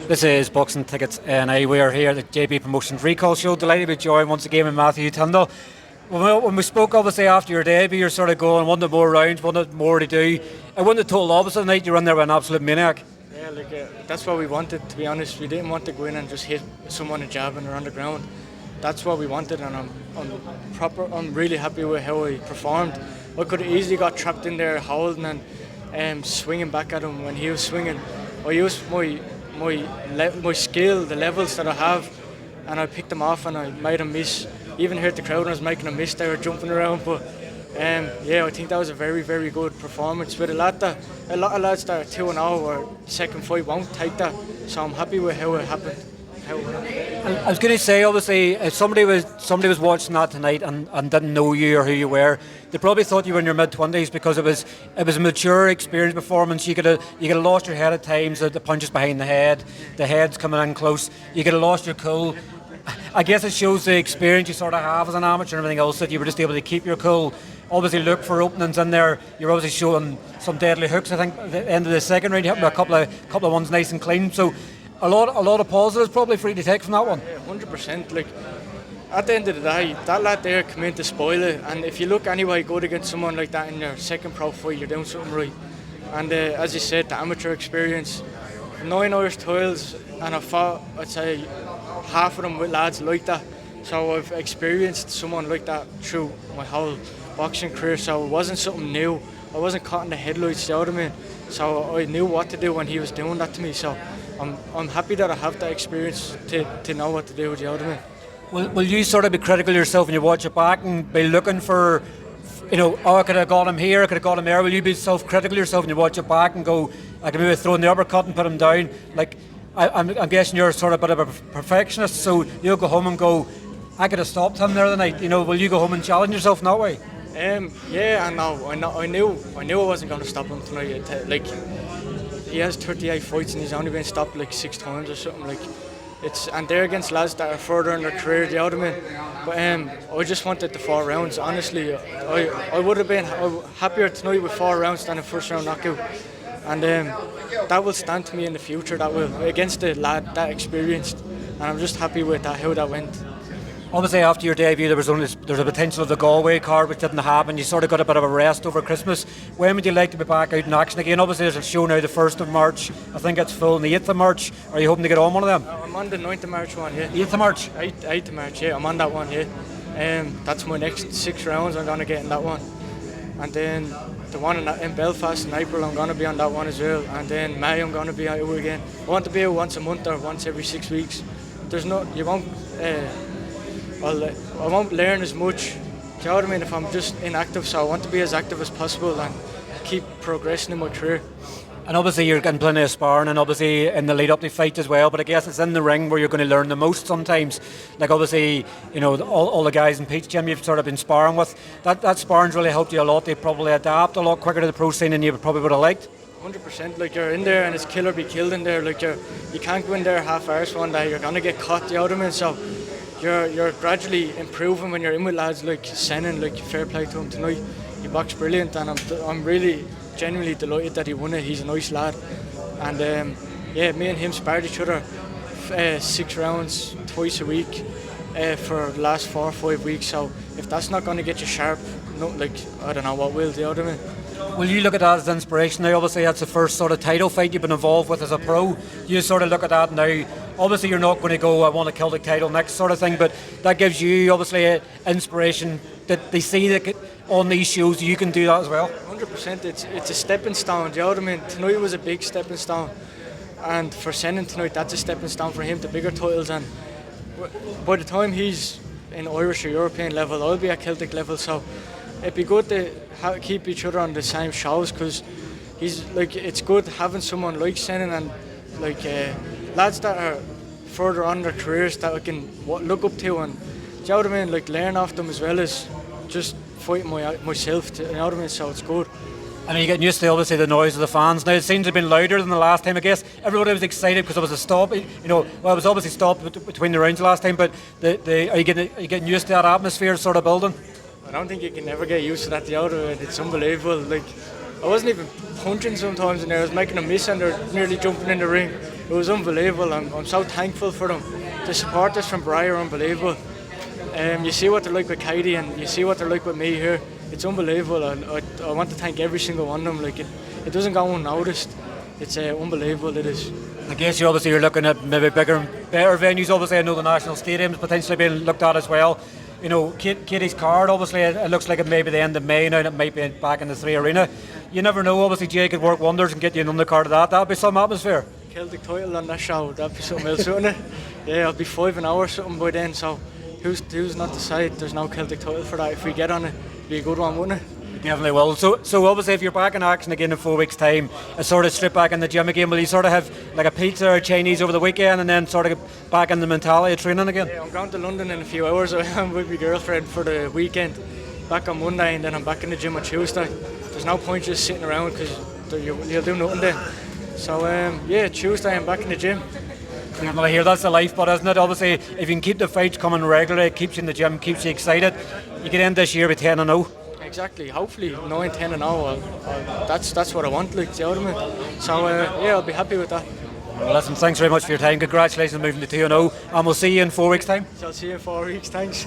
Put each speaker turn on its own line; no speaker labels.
This is Boxing Tickets and we are here at the JB Promotions Recall Show. Delighted to be joined once again with Matthew Tyndall. When we spoke obviously after your debut, you're sort of going, wanted more rounds, wanted more to do. I went the total opposite tonight, you were in there with an absolute maniac.
Yeah, that's what we wanted, to be honest. We didn't want to go in and just hit someone a jab and around the ground. That's what we wanted, and I'm really happy with how I performed. I could have easily got trapped in there holding and swinging back at him when he was swinging. I used my skill, the levels that I have, and I picked them off and I made him miss. Even here at the crowd when I was making a miss, they were jumping around. But I think that was a very, very good performance. With a lot of lads that are 2-0 or second fight won't take that. So I'm happy with how it happened.
I was going to say, obviously, if somebody was watching that tonight and didn't know you or who you were, they probably thought you were in your mid-20s because it was a mature, experienced performance. You could have lost your head at times, the punches behind the head's coming in close. You could have lost your cool. I guess it shows the experience you sort of have as an amateur and everything else, that you were just able to keep your cool. Obviously look for openings in there. You're obviously showing some deadly hooks. I think at the end of the second round you hit a couple of ones nice and clean. So a lot of positives probably for you to take from that one.
Yeah, 100%. Like, at the end of the day, that lad there came in to spoil it, and if you look anyway good against someone like that in your second pro fight, you're doing something right. And as you said, the amateur experience, 9 Irish titles, and I fought, I'd say, half of them with lads like that. So I've experienced someone like that through my whole boxing career, so it wasn't something new. I wasn't caught in the headlights, you know what I mean? So I knew what to do when he was doing that to me. So I'm happy that I have that experience to know what to do, you know what I mean?
Will you sort of be critical of yourself when you watch it back and be looking for, I could have got him here, I could have got him there? Will you be self-critical of yourself when you watch it back and go, I could maybe throw in the uppercut and put him down? Like, I'm guessing you're sort of a bit of a perfectionist, so you'll go home and go, I could have stopped him there tonight. Will you go home and challenge yourself in that way?
Yeah, I knew I wasn't going to stop him tonight. He has 38 fights and he's only been stopped like 6 times or something. And they're against lads that are further in their career, you know what I mean? But I just wanted the 4 rounds. Honestly, I would have been happier tonight with 4 rounds than a first round knockout. And that will stand to me in the future. That will, against the lad that experienced. And I'm just happy with that, how that went.
Obviously, after your debut, there's a potential of the Galway card, which didn't happen. You sort of got a bit of a rest over Christmas. When would you like to be back out in action again? Obviously, there's a show now the 1st of March. I think it's full on the 8th of March. Are you hoping to get on one of them?
I'm on the 9th of March one, yeah.
8th of March?
8th of March, yeah. I'm on that one, yeah. That's my next 6 rounds. I'm going to get in that one. And then the one in Belfast in April, I'm going to be on that one as well. And then May, I'm going to be out again. I want to be out once a month or once every 6 weeks. I won't learn as much, do you know what I mean, if I'm just inactive, so I want to be as active as possible and keep progressing in my career.
And obviously you're getting plenty of sparring and obviously in the lead up to fight as well, but I guess it's in the ring where you're going to learn the most sometimes. Like obviously, all the guys in Peach Gym you've sort of been sparring with, that sparring's really helped you a lot. They probably adapt a lot quicker to the pro scene than you probably would have liked.
100%, like you're in there and it's kill or be killed in there. Like you can't go in there half-arse one day, you're going to get caught, you know what I mean? So you're gradually improving when you're in with lads like Senan, like fair play to him tonight. He boxed brilliant and I'm really genuinely delighted that he won it. He's a nice lad. And me and him sparred each other 6 rounds twice a week for the last 4 or 5 weeks. So if that's not going to get you sharp, I don't know what will, do you know what I mean?
Will you look at that as inspiration now? Obviously that's the first sort of title fight you've been involved with as a pro. You sort of look at that now. Obviously you're not going to go, I want to kill the title next sort of thing, but that gives you obviously inspiration that they see that on these shows you can do that as well.
100%, it's a stepping stone, do you know what I mean? Tonight was a big stepping stone, and for Senan tonight that's a stepping stone for him to bigger titles, and by the time he's in Irish or European level, I'll be at Celtic level, so it'd be good to keep each other on the same shows, because it's good having someone like Senan and lads that are further on their careers that I can look up to, and do you know what I mean, learn off them as well as just fighting myself, you know what I mean, so it's good.
I mean, you're getting used to obviously the noise of the fans now. It seems to have been louder than the last time, I guess. Everybody was excited because it was a stop. It was obviously stopped between the rounds last time, but are you getting used to that atmosphere sort of building?
I don't think you can ever get used to that, the other way. It's unbelievable. I wasn't even punching sometimes in there. I was making a miss and they're nearly jumping in the ring. it was unbelievable. I'm so thankful for them. The supporters from Bray are unbelievable. You see what they're like with Katie, and you see what they're like with me here. It's unbelievable. I want to thank every single one of them. Like it doesn't go unnoticed. It's unbelievable. It is.
I guess you're looking at maybe bigger and better venues. Obviously, I know the national stadium's potentially being looked at as well. You know, Katie's card, obviously, it looks like it may be the end of May now, and it might be back in the 3 Arena. You never know, obviously, Jay could work wonders and get you an undercard of that. That'd be some atmosphere.
Celtic title on that show, that'd be something else, wouldn't it? Yeah, it'll be 5 an hour or something by then, so who's not to say there's no Celtic title for that? If we get on it, it'd be a good one, wouldn't it?
Definitely will. So obviously, if you're back in action again in 4 weeks' time, a sort of strip back in the gym again, will you sort of have like a pizza or Chinese over the weekend and then sort of get back in the mentality of training again?
Yeah, I'm going to London in a few hours. I'm with my girlfriend for the weekend. Back on Monday, and then I'm back in the gym on Tuesday. There's no point just sitting around because you'll do nothing then. So yeah, Tuesday I'm back in the gym.
Well, I hear that's the lifeblood, isn't it? Obviously, if you can keep the fights coming regularly, it keeps you in the gym, keeps you excited. You could end this year with 10-0.
Exactly. Hopefully 9, 10 and 0. That's what I want. Like, do you know what I mean? So yeah, I'll be happy with that.
Well, listen, thanks very much for your time. Congratulations on moving to 2-0, and we'll see you in 4 weeks' time.
So I'll see you in 4 weeks. Thanks.